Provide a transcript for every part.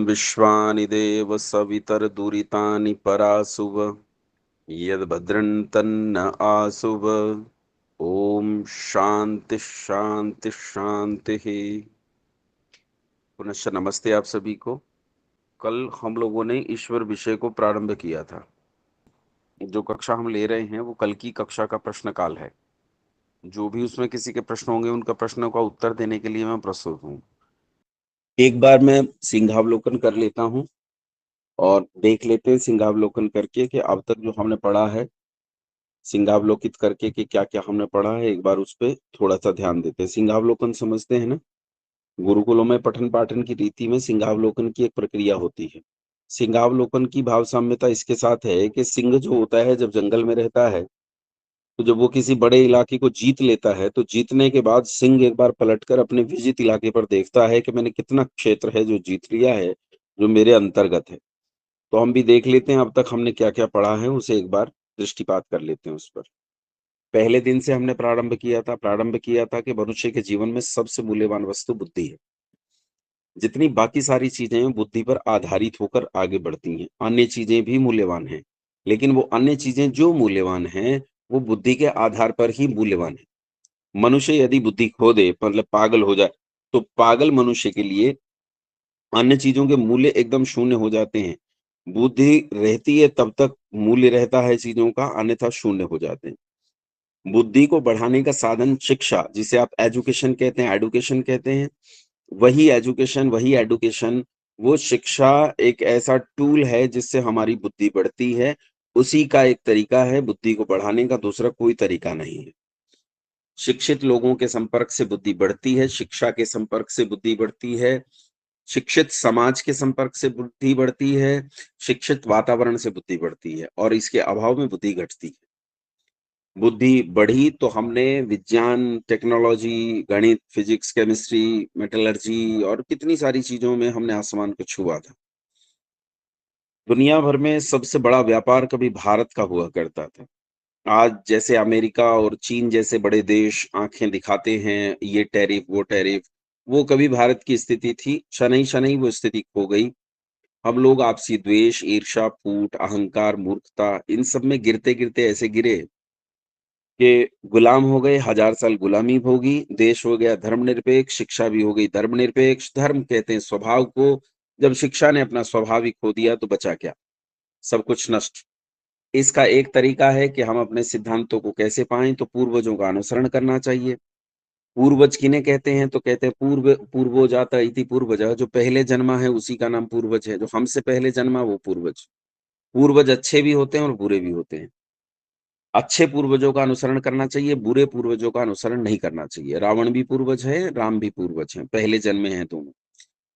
विश्वानि देव सवितर्दुरितानि परासुव यद्भद्रं तन्न आसुव। ओम शांति शांति शांति। पुनश्च नमस्ते आप सभी को। कल हम लोगों ने ईश्वर विषय को प्रारंभ किया था। जो कक्षा हम ले रहे हैं वो कल की कक्षा का प्रश्न काल है। जो भी उसमें किसी के प्रश्न होंगे उनका प्रश्नों का उत्तर देने के लिए मैं प्रस्तुत हूँ। एक बार मैं सिंहावलोकन कर लेता हूँ और देख लेते हैं सिंहावलोकन करके कि अब तक जो हमने पढ़ा है, सिंहावलोकित करके कि क्या क्या हमने पढ़ा है, एक बार उस पर थोड़ा सा ध्यान देते हैं। सिंहावलोकन समझते हैं ना? गुरुकुलों में पठन पाठन की रीति में सिंहावलोकन की एक प्रक्रिया होती है। सिंहावलोकन की भाव साम्यता इसके साथ है कि सिंह जो होता है जब जंगल में रहता है, तो जब वो किसी बड़े इलाके को जीत लेता है, तो जीतने के बाद सिंह एक बार पलटकर अपने विजित इलाके पर देखता है कि मैंने कितना क्षेत्र है जो जीत लिया है, जो मेरे अंतर्गत है। तो हम भी देख लेते हैं अब तक हमने क्या-क्या पढ़ा है, उसे एक बार दृष्टिपात कर लेते हैं उस पर। पहले दिन से हमने प्रारंभ किया था कि मनुष्य के जीवन में सबसे मूल्यवान वस्तु बुद्धि है। जितनी बाकी सारी चीजें हैं बुद्धि पर आधारित होकर आगे बढ़ती हैं। अन्य चीजें भी मूल्यवान हैं, लेकिन वो अन्य चीजें जो मूल्यवान हैं, वो बुद्धि के आधार पर ही मूल्यवान है। मनुष्य यदि बुद्धि खो दे, मतलब पागल हो जाए, तो पागल मनुष्य के लिए अन्य चीजों के मूल्य एकदम शून्य हो जाते हैं। बुद्धि रहती है तब तक मूल्य रहता है चीजों का, अन्यथा शून्य हो जाते हैं। बुद्धि को बढ़ाने का साधन शिक्षा, जिसे आप एजुकेशन कहते हैं, एडुकेशन कहते हैं, वही एडुकेशन, वो शिक्षा एक ऐसा टूल है जिससे हमारी बुद्धि बढ़ती है। उसी का एक तरीका है बुद्धि को बढ़ाने का, दूसरा कोई तरीका नहीं है। शिक्षित लोगों के संपर्क से बुद्धि बढ़ती है, शिक्षा के संपर्क से बुद्धि बढ़ती है, शिक्षित समाज के संपर्क से बुद्धि बढ़ती है, शिक्षित वातावरण से बुद्धि बढ़ती है, और इसके अभाव में बुद्धि घटती है। बुद्धि बढ़ी तो हमने विज्ञान, टेक्नोलॉजी, गणित, फिजिक्स, केमिस्ट्री, मेटलर्जी और कितनी सारी चीजों में हमने आसमान को छुआ था। दुनिया भर में सबसे बड़ा व्यापार कभी भारत का हुआ करता था। आज जैसे अमेरिका और चीन जैसे बड़े देश आंखें दिखाते हैं, ये टैरिफ, वो टैरिफ, वो कभी भारत की स्थिति थी, शनैः-शनैः वो स्थिति खो गई। हम लोग आपसी द्वेष, ईर्ष्या, फूट, अहंकार, मूर्खता, इन सब में गिरते-गिरते ऐसे गिरे कि गुलाम हो गए, 1000 साल गुलामी भोगी, देश हो गया धर्मनिरपेक्ष, शिक्षा भी हो गई धर्मनिरपेक्ष। धर्म कहते हैं स्वभाव को, जब शिक्षा ने अपना स्वभाव ही खो दिया तो बचा क्या? सब कुछ नष्ट। इसका एक तरीका है कि हम अपने सिद्धांतों को कैसे पाएँ, तो पूर्वजों का अनुसरण करना चाहिए। पूर्वज किन्हें कहते हैं? तो कहते हैं पूर्वो जाता इति पूर्वजः, जो पहले जन्मा है उसी का नाम पूर्वज है, जो हमसे पहले जन्मा वो पूर्वज। पूर्वज अच्छे भी होते हैं और बुरे भी होते हैं। अच्छे पूर्वजों का अनुसरण करना चाहिए, बुरे पूर्वजों का अनुसरण नहीं करना चाहिए। रावण भी पूर्वज है, राम भी पूर्वज हैं, पहले जन्मे हैं दोनों।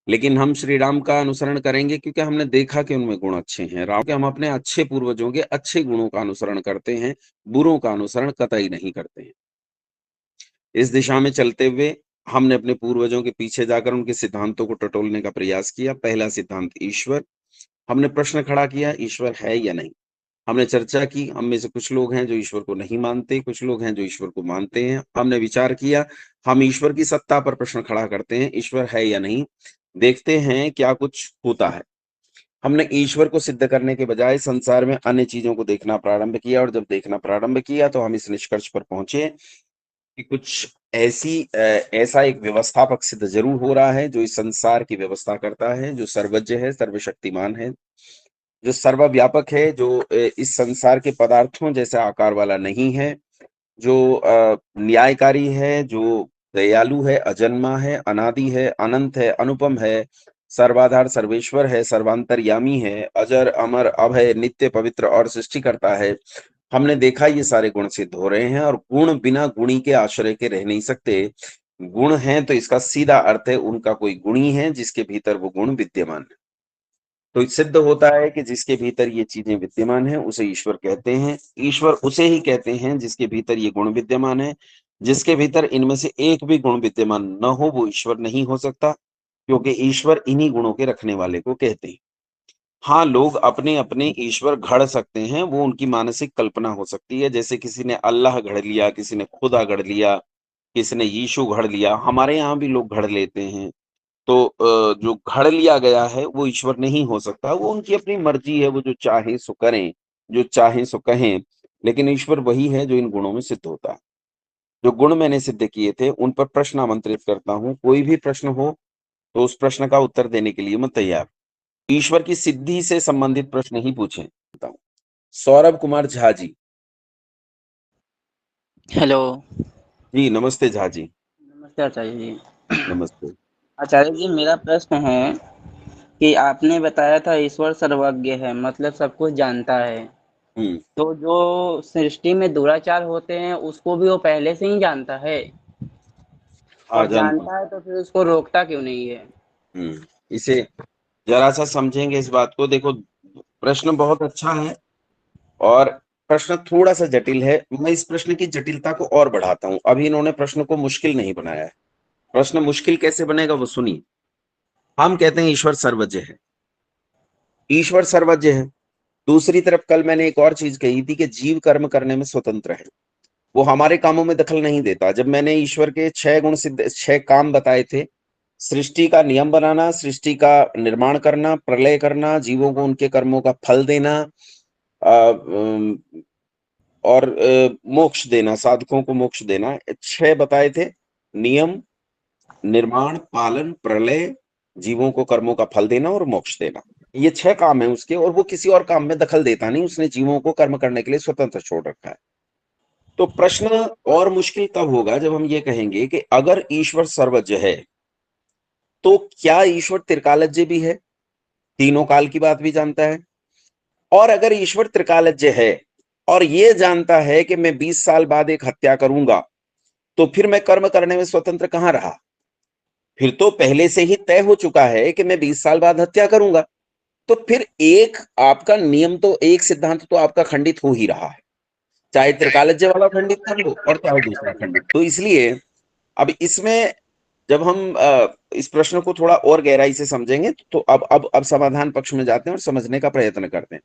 लेकिन हम श्री राम का अनुसरण करेंगे क्योंकि हमने देखा कि उनमें गुण अच्छे हैं। राम के हम अपने अच्छे पूर्वजों के अच्छे गुणों का अनुसरण करते हैं, बुरों का अनुसरण कतई नहीं करते हैं। इस दिशा में चलते हुए हमने अपने पूर्वजों के पीछे जाकर उनके सिद्धांतों को टटोलने का प्रयास किया। पहला सिद्धांत ईश्वर। हमने प्रश्न खड़ा किया, ईश्वर है या नहीं? हमने चर्चा की, हम में से कुछ लोग हैं जो ईश्वर को नहीं मानते, कुछ लोग हैं जो ईश्वर को मानते हैं। हमने विचार किया, हम ईश्वर की सत्ता पर प्रश्न खड़ा करते हैं, ईश्वर है या नहीं? देखते हैं क्या कुछ होता है। हमने ईश्वर को सिद्ध करने के बजाय संसार में अन्य चीजों को देखना प्रारंभ किया, और जब देखना प्रारंभ किया तो हम इस निष्कर्ष पर पहुंचे कि कुछ ऐसा एक व्यवस्थापक सिद्ध जरूर हो रहा है जो इस संसार की व्यवस्था करता है, जो सर्वज्ञ है, सर्वशक्तिमान है, जो सर्वव्यापक है, जो इस संसार के पदार्थों जैसा आकार वाला नहीं है, जो न्यायकारी है, जो दयालु है, अजन्मा है, अनादि है, अनंत है, अनुपम है, सर्वाधार सर्वेश्वर है, सर्वांतर्यामी है, अजर अमर अभय नित्य पवित्र और सृष्टि करता है। हमने देखा ये सारे गुण सिद्ध हो रहे हैं, और गुण बिना गुणी के आश्रय के रह नहीं सकते। गुण हैं तो इसका सीधा अर्थ है उनका कोई गुणी है जिसके भीतर वो गुण विद्यमान है। तो सिद्ध होता है कि जिसके भीतर ये चीजें विद्यमान है उसे ईश्वर कहते हैं। ईश्वर उसे ही कहते हैं जिसके भीतर ये गुण विद्यमान है। जिसके भीतर इनमें से एक भी गुण विद्यमान न हो वो ईश्वर नहीं हो सकता, क्योंकि ईश्वर इन्हीं गुणों के रखने वाले को कहते हैं। हाँ, लोग अपने अपने ईश्वर गढ़ सकते हैं, वो उनकी मानसिक कल्पना हो सकती है। जैसे किसी ने अल्लाह गढ़ लिया, किसी ने खुदा गढ़ लिया, किसी ने यीशु गढ़ लिया। हमारे यहाँ भी लोग गढ़ लेते हैं। तो जो घड़ लिया गया है वो ईश्वर नहीं हो सकता, वो उनकी अपनी मर्जी है, वो जो चाहे सो करें, जो चाहे सो कहें, लेकिन ईश्वर वही है जो इन गुणों में सिद्ध होता है। जो गुण मैंने सिद्ध किए थे उन पर प्रश्न आमंत्रित करता हूँ, कोई भी प्रश्न हो तो उस प्रश्न का उत्तर देने के लिए मैं तैयार। ईश्वर की सिद्धि से संबंधित प्रश्न ही पूछें। बताऊं। सौरभ कुमार झा जी। हेलो। जी नमस्ते झा जी। नमस्ते आचार्य जी। नमस्ते। आचार्य जी, मेरा प्रश्न है कि आपने बताया था ईश्वर सर्वज्ञ है, मतलब सब कुछ जानता है। हम्म। तो जो सृष्टि में दुराचार होते हैं उसको भी वो पहले से ही जानता है, हाँ और जानता हूँ। जानता है तो फिर उसको रोकता क्यों नहीं है? इसे जरा सा समझेंगे इस बात को। देखो, प्रश्न बहुत अच्छा है और प्रश्न थोड़ा सा जटिल है। मैं इस प्रश्न की जटिलता को और बढ़ाता हूं। अभी इन्होंने प्रश्न को मुश्किल नहीं बनाया है। प्रश्न मुश्किल कैसे बनेगा वो सुनिए। हम कहते हैं ईश्वर सर्वज्ञ है। ईश्वर सर्वज्ञ है। दूसरी तरफ कल मैंने एक और चीज कही थी कि जीव कर्म करने में स्वतंत्र है, वो हमारे कामों में दखल नहीं देता। जब मैंने ईश्वर के 6 गुण सिद्ध 6 काम बताए थे, सृष्टि का नियम बनाना, सृष्टि का निर्माण करना, प्रलय करना, जीवों को उनके कर्मों का फल देना, और मोक्ष देना, साधकों को मोक्ष देना, 6 बताए थे। नियम, निर्माण, पालन, प्रलय, जीवों को कर्मों का फल देना और मोक्ष देना। ये 6 काम है उसके, और वो किसी और काम में दखल देता नहीं। उसने जीवों को कर्म करने के लिए स्वतंत्र छोड़ रखा है। तो प्रश्न और मुश्किल तब होगा जब हम ये कहेंगे कि अगर ईश्वर सर्वज्ञ है तो क्या ईश्वर त्रिकालज्ञ भी है, तीनों काल की बात भी जानता है? और अगर ईश्वर त्रिकालज्ञ है और ये जानता है कि मैं 20 साल बाद एक हत्या करूंगा, तो फिर मैं कर्म करने में स्वतंत्र कहां रहा? फिर तो पहले से ही तय हो चुका है कि मैं 20 साल बाद हत्या करूंगा। तो फिर एक आपका नियम तो, एक सिद्धांत तो आपका खंडित हो ही रहा है, चाहे त्रिकालज्ञ वाला खंडित कर लो और चाहे दूसरा खंडित। तो इसलिए अब इसमें जब हम इस प्रश्न को थोड़ा और गहराई से समझेंगे तो अब समाधान पक्ष में जाते हैं और समझने का प्रयत्न करते हैं।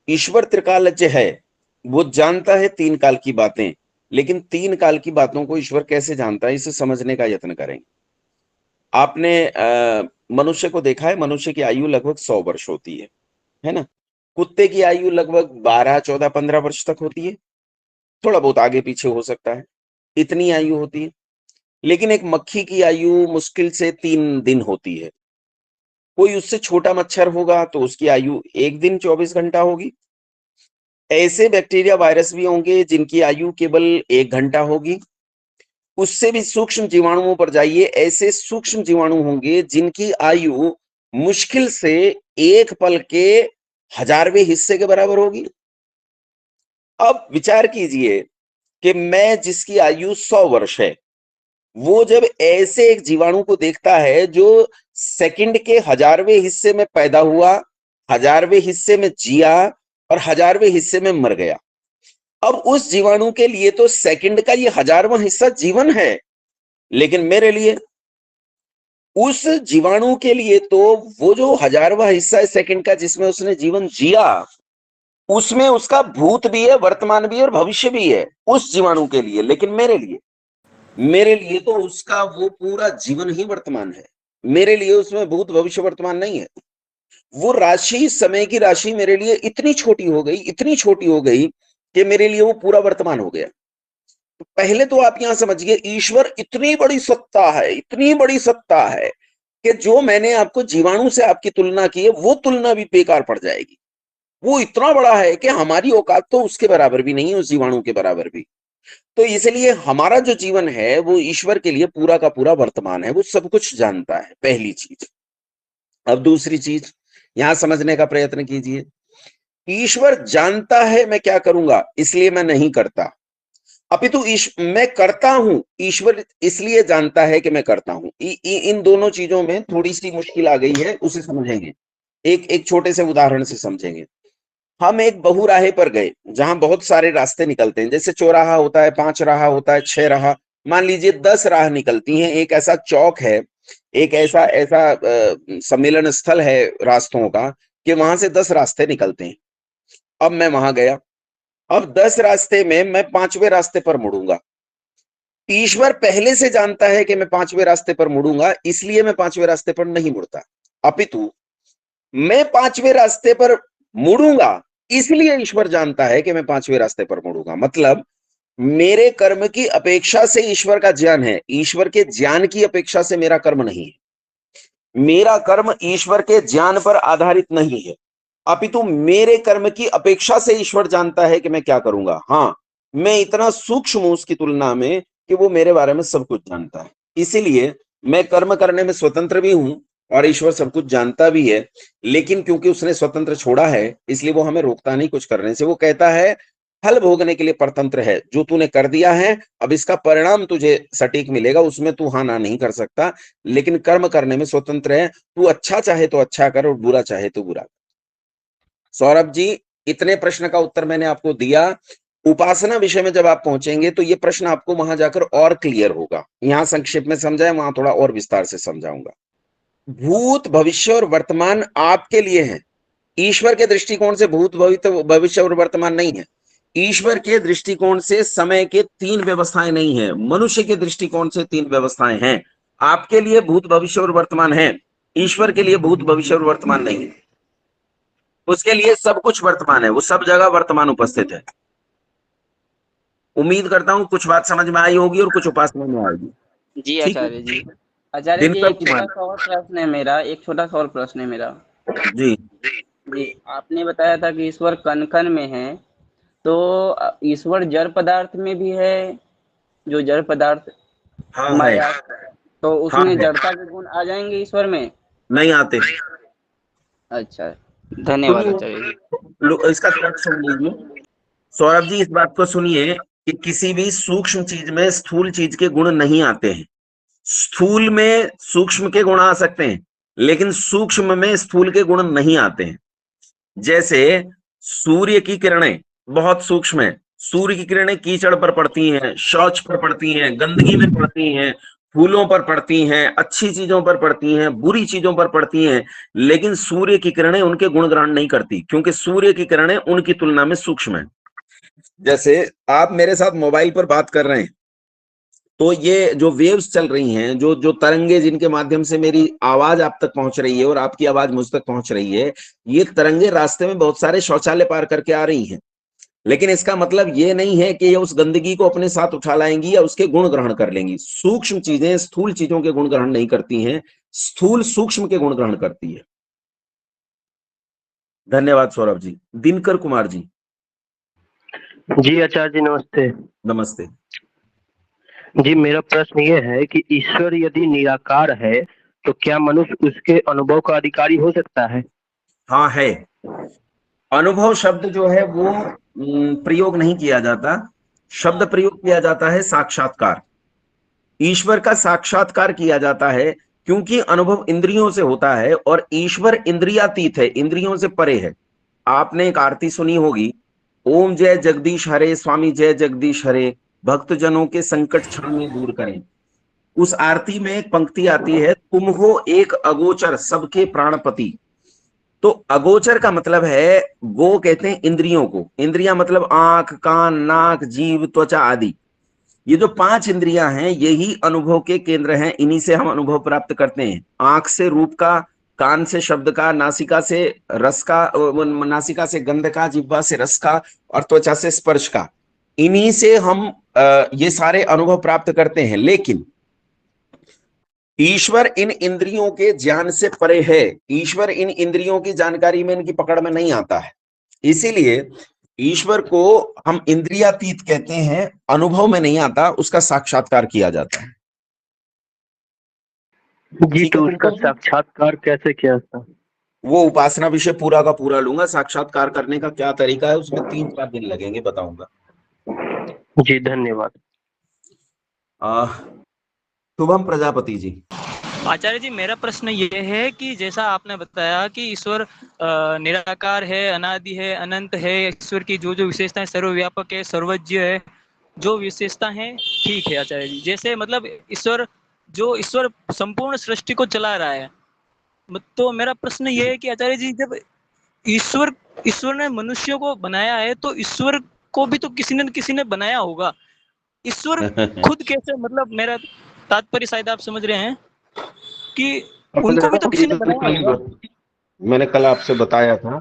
ईश्वर त्रिकालज्ञ है, वो जानता है 3 काल की बातें, लेकिन 3 काल की बातों को ईश्वर कैसे जानता है इसे समझने का यत्न करेंगे। आपने मनुष्य को देखा है, मनुष्य की आयु लगभग 100 वर्ष होती है ना? कुत्ते की आयु लगभग 12 14 15 वर्ष तक होती है, थोड़ा बहुत आगे पीछे हो सकता है, इतनी आयु होती है। लेकिन एक मक्खी की आयु मुश्किल से 3 दिन होती है। कोई उससे छोटा मच्छर होगा तो उसकी आयु 1 दिन 24 घंटा होगी। ऐसे बैक्टीरिया वायरस भी होंगे जिनकी आयु केवल 1 घंटा होगी। उससे भी सूक्ष्म जीवाणुओं पर जाइए, ऐसे सूक्ष्म जीवाणु होंगे जिनकी आयु मुश्किल से एक पल के 1000वें हिस्से के बराबर होगी। अब विचार कीजिए कि मैं जिसकी आयु 100 वर्ष है, वो जब ऐसे एक जीवाणु को देखता है जो सेकंड के 1000वें हिस्से में पैदा हुआ, 1000वें हिस्से में जिया और 1000वें हिस्से में मर गया। अब उस जीवाणु के लिए तो सेकंड का ये 1000वां हिस्सा जीवन है, लेकिन मेरे लिए, उस जीवाणु के लिए तो वो जो 1000वां हिस्सा है सेकंड का जिसमें उसने जीवन जिया, उसमें उसका भूत भी है, वर्तमान भी है और भविष्य भी है उस जीवाणु के लिए। लेकिन मेरे लिए तो उसका वो पूरा जीवन ही वर्तमान है। मेरे लिए उसमें भूत भविष्य वर्तमान नहीं है। वो राशि, समय की राशि मेरे लिए इतनी छोटी हो गई, इतनी छोटी हो गई कि मेरे लिए वो पूरा वर्तमान हो गया। तो पहले तो आप यहां समझिए, ईश्वर इतनी बड़ी सत्ता है, इतनी बड़ी सत्ता है कि जो मैंने आपको जीवाणु से आपकी तुलना की है वो तुलना भी बेकार पड़ जाएगी। वो इतना बड़ा है कि हमारी औकात तो उसके बराबर भी नहीं है, उस जीवाणु के बराबर भी। तो इसलिए हमारा जो जीवन है वो ईश्वर के लिए पूरा का पूरा वर्तमान है, वो सब कुछ जानता है, पहली चीज। अब दूसरी चीज यहां समझने का प्रयत्न कीजिए। ईश्वर जानता है मैं क्या करूंगा, इसलिए मैं नहीं करता। अपितु मैं करता हूं, ईश्वर इसलिए जानता है कि मैं करता हूं। इन दोनों चीजों में थोड़ी सी मुश्किल आ गई है, उसे समझेंगे। एक एक छोटे से उदाहरण से समझेंगे। हम एक बहुराहे पर गए जहां बहुत सारे रास्ते निकलते हैं, जैसे चौराहा होता है, 5 राह होता है, 6 राह, मान लीजिए 10 राह निकलती हैं। एक ऐसा चौक है, एक ऐसा ऐसा सम्मेलन स्थल है रास्तों का कि वहां से 10 रास्ते निकलते हैं। अब मैं वहां गया, अब 10 रास्ते में मैं 5वें रास्ते पर मुड़ूंगा। ईश्वर पहले से जानता है कि मैं पांचवें रास्ते पर मुड़ूंगा, इसलिए मैं पांचवें रास्ते पर नहीं मुड़ता। अपितु मैं पांचवें रास्ते पर मुड़ूंगा, इसलिए ईश्वर जानता है कि मैं पांचवें रास्ते पर मुड़ूंगा। मतलब मेरे कर्म की अपेक्षा से ईश्वर का ज्ञान है, ईश्वर के ज्ञान की अपेक्षा से मेरा कर्म नहीं है। मेरा कर्म ईश्वर के ज्ञान पर आधारित नहीं है, अपितु मेरे कर्म की अपेक्षा से ईश्वर जानता है कि मैं क्या करूंगा। हाँ, मैं इतना सूक्ष्म हूं उसकी तुलना में कि वो मेरे बारे में सब कुछ जानता है। इसीलिए मैं कर्म करने में स्वतंत्र भी हूं और ईश्वर सब कुछ जानता भी है। लेकिन क्योंकि उसने स्वतंत्र छोड़ा है, इसलिए वो हमें रोकता नहीं कुछ करने से। वो कहता है फल भोगने के लिए परतंत्र है, जो तूने कर दिया है अब इसका परिणाम तुझे सटीक मिलेगा, उसमें तू हाँ ना नहीं कर सकता, लेकिन कर्म करने में स्वतंत्र है। तू अच्छा चाहे तो अच्छा कर और बुरा चाहे तो बुरा। सौरभ जी, इतने प्रश्न का उत्तर मैंने आपको दिया। उपासना विषय में जब आप पहुंचेंगे तो ये प्रश्न आपको वहां जाकर और क्लियर होगा। यहां संक्षेप में समझाए, वहां थोड़ा और विस्तार से समझाऊंगा। भूत भविष्य और वर्तमान आपके लिए है, ईश्वर के दृष्टिकोण से भूत भविष्य और वर्तमान नहीं है। ईश्वर के दृष्टिकोण से समय के तीन व्यवस्थाएं नहीं है, मनुष्य के दृष्टिकोण से तीन व्यवस्थाएं हैं। आपके लिए भूत भविष्य और वर्तमान है, ईश्वर के लिए भूत भविष्य और वर्तमान नहीं है। उसके लिए सब कुछ वर्तमान है, वो सब जगह वर्तमान उपस्थित है। उम्मीद करता हूं कुछ बात समझ में आई होगी और कुछ उपासना में आएगी। जी ठीक है, आचार्य जी। आचार्य जी, दिनकर एक कुमार छोटा सा और प्रश्न है मेरा, एक छोटा सा और प्रश्न है मेरा। जी। जी, आपने बताया था कि ईश्वर कण कण में है, तो ईश्वर जड़ पदार्थ में भी है, जो जड़ पदार्थ हाँ है। माया, तो हाँ उसमें है। जड़ता के गुण आ जाएंगे ईश्वर में? नहीं आते। अच्छा, धन्यवाद सुनिए, आचार्य जी। इसका तर्क सुन लीजिए। सौरभ जी, इस बात को सुनिए कि किसी भी सूक्ष्म चीज में स्थूल चीज के गुण नहीं आते हैं। स्थूल में सूक्ष्म के गुण आ सकते हैं, लेकिन सूक्ष्म में स्थूल के गुण नहीं आते हैं। जैसे सूर्य की किरणें बहुत सूक्ष्म है, सूर्य की किरणें कीचड़ पर पड़ती हैं, शौच पर पड़ती हैं, गंदगी में पड़ती हैं, फूलों पर पड़ती हैं, अच्छी चीजों पर पड़ती हैं, बुरी चीजों पर पड़ती हैं, लेकिन सूर्य की किरणें उनके गुण ग्रहण नहीं करती, क्योंकि सूर्य की किरणें उनकी तुलना में सूक्ष्म है। जैसे आप मेरे साथ मोबाइल पर बात कर रहे हैं, तो ये जो वेव्स चल रही हैं, जो जो तरंगे जिनके माध्यम से मेरी आवाज आप तक पहुंच रही है और आपकी आवाज मुझ तक पहुंच रही है, ये तरंगे रास्ते में बहुत सारे शौचालय पार करके आ रही हैं। लेकिन इसका मतलब ये नहीं है कि ये उस गंदगी को अपने साथ उठा लाएंगी या उसके गुण ग्रहण कर लेंगी। सूक्ष्म चीजें स्थूल चीजों के गुण ग्रहण नहीं करती हैं, स्थूल सूक्ष्म के गुण ग्रहण करती है। धन्यवाद सौरभ जी। दिनकर कुमार जी। जी आचार्य जी, नमस्ते। नमस्ते। जी, मेरा प्रश्न ये है कि ईश्वर यदि निराकार है तो क्या मनुष्य उसके अनुभव का अधिकारी हो सकता है? हाँ है। अनुभव शब्द जो है वो प्रयोग नहीं किया जाता, शब्द प्रयोग किया जाता है साक्षात्कार। ईश्वर का साक्षात्कार किया जाता है, क्योंकि अनुभव इंद्रियों से होता है और ईश्वर इंद्रियातीत है, इंद्रियों से परे है। आपने एक आरती सुनी होगी, ओम जय जगदीश हरे, स्वामी जय जगदीश हरे, भक्तजनों के संकट क्षण में दूर करें। उस आरती में एक पंक्ति आती है, तुम हो एक अगोचर सबके प्राणपति। तो अगोचर का मतलब है, गो कहते हैं इंद्रियों को, इंद्रियां मतलब आंख, कान, नाक, जीभ, त्वचा आदि। ये जो पांच इंद्रियां हैं यही अनुभव के केंद्र हैं, इन्हीं से हम अनुभव प्राप्त करते हैं। आंख से रूप का, कान से शब्द का, नासिका से रस का, नासिका से गंध का, जिह्वा से रस का और त्वचा से स्पर्श का। इन्हीं से हम ये सारे अनुभव प्राप्त करते हैं। लेकिन ईश्वर इन इंद्रियों के ज्ञान से परे है, ईश्वर इन इंद्रियों की जानकारी में, इनकी पकड़ में नहीं आता है। इसीलिए ईश्वर को हम इंद्रियातीत कहते हैं, अनुभव में नहीं आता, उसका साक्षात्कार किया जाता है। जी, ठीक है तो उसका दिनकर जी, साक्षात्कार कैसे किया था? वो उपासना विषय पूरा का पूरा लूंगा। साक्षात्कार करने का क्या तरीका है, उसमें 3-4 दिन लगेंगे, बताऊंगा। जी, धन्यवाद। शुभम प्रजापति जी। आचार्य जी, मेरा प्रश्न ये है कि जैसा आपने बताया कि ईश्वर निराकार है, अनादि है, अनंत है, ईश्वर की जो जो विशेषताएं सर्वव्यापक है, सर्वज्ञ है, जो विशेषता है, ठीक है आचार्य जी। जैसे मतलब ईश्वर संपूर्ण सृष्टि को चला रहा है। तो मेरा प्रश्न ये है कि आचार्य जी, जब ईश्वर ईश्वर ने मनुष्यों को बनाया है, तो ईश्वर को भी तो किसी ने बनाया होगा। ईश्वर खुद कैसे, मतलब मेरा तात्पर्य शायद आप समझ रहे हैं कि उनको भी तो किसी ने बनाया होगा। मैंने कल आपसे बताया था,